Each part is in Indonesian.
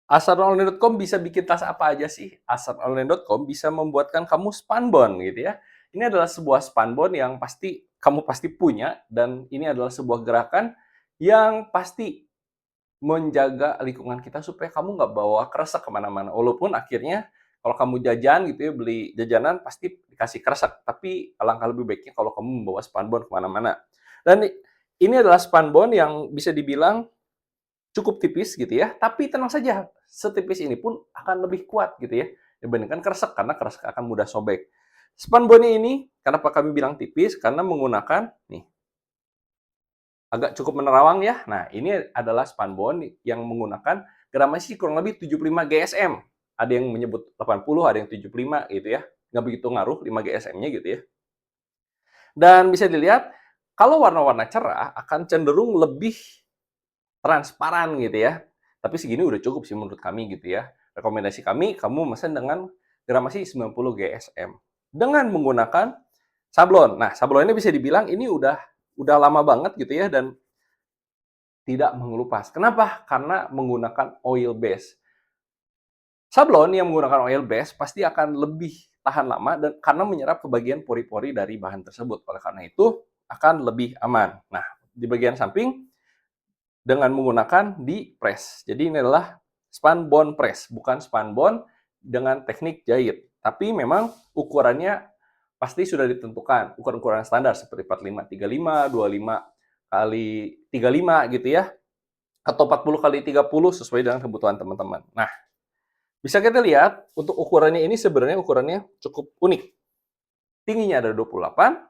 Asaronline.com bisa bikin tas apa aja sih? Asaronline.com bisa membuatkan kamu spunbond gitu ya. Ini adalah sebuah spunbond yang kamu pasti punya, dan ini adalah sebuah gerakan yang pasti menjaga lingkungan kita supaya kamu nggak bawa kresek kemana-mana. Walaupun akhirnya kalau kamu jajan gitu ya, beli jajanan pasti dikasih kresek, tapi alangkah lebih baiknya kalau kamu membawa spunbond kemana-mana. Dan ini adalah spunbond yang bisa dibilang cukup tipis gitu ya, tapi tenang saja, setipis ini pun akan lebih kuat gitu ya, dibandingkan kresek, karena kresek akan mudah sobek. Spunbond ini, kenapa kami bilang tipis? Karena menggunakan, nih, agak cukup menerawang ya. Nah, ini adalah spunbond yang menggunakan gramasi kurang lebih 75 GSM. Ada yang menyebut 80, ada yang 75 gitu ya. Nggak begitu ngaruh 5 GSM-nya gitu ya. Dan bisa dilihat, kalau warna-warna cerah akan cenderung lebih transparan gitu ya. Tapi segini udah cukup sih menurut kami gitu ya. Rekomendasi kami, kamu mesen dengan gramasi 90 GSM. Dengan menggunakan sablon. Nah, sablon ini bisa dibilang ini udah lama banget gitu ya, dan tidak mengelupas. Kenapa? Karena menggunakan oil base. Sablon yang menggunakan oil base pasti akan lebih tahan lama dan karena menyerap ke bagian pori-pori dari bahan tersebut. Oleh karena itu akan lebih aman. Nah, di bagian samping dengan menggunakan di press. Jadi ini adalah spunbond press, bukan spunbond dengan teknik jahit. Tapi memang ukurannya pasti sudah ditentukan, ukuran-ukuran standar seperti 45 35 25 kali 35 gitu ya, atau 40 kali 30 sesuai dengan kebutuhan teman-teman. Nah, bisa kita lihat untuk ukurannya ini sebenarnya ukurannya cukup unik. Tingginya ada 28,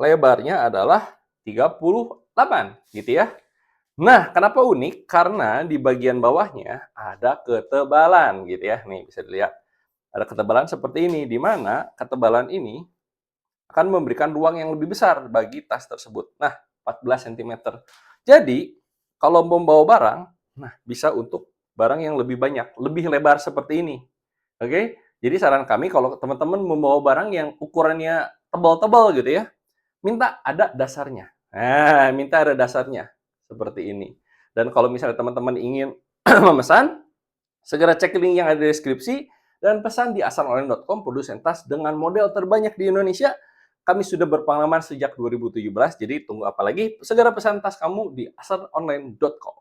lebarnya adalah 38 gitu ya. Nah, kenapa unik? Karena di bagian bawahnya ada ketebalan gitu ya. Nih, bisa dilihat. Ada ketebalan seperti ini, di mana ketebalan ini akan memberikan ruang yang lebih besar bagi tas tersebut. Nah, 14 cm. Jadi, kalau membawa barang, nah bisa untuk barang yang lebih banyak, lebih lebar seperti ini. Oke? Jadi saran kami kalau teman-teman membawa barang yang ukurannya tebal-tebal gitu ya, minta ada dasarnya. Nah, minta ada dasarnya. Seperti ini. Dan kalau misalnya teman-teman ingin memesan, segera cek link yang ada di deskripsi dan pesan di asaronline.com, produsen tas dengan model terbanyak di Indonesia. Kami sudah berpengalaman sejak 2017, jadi tunggu apa lagi? Segera pesan tas kamu di asaronline.com.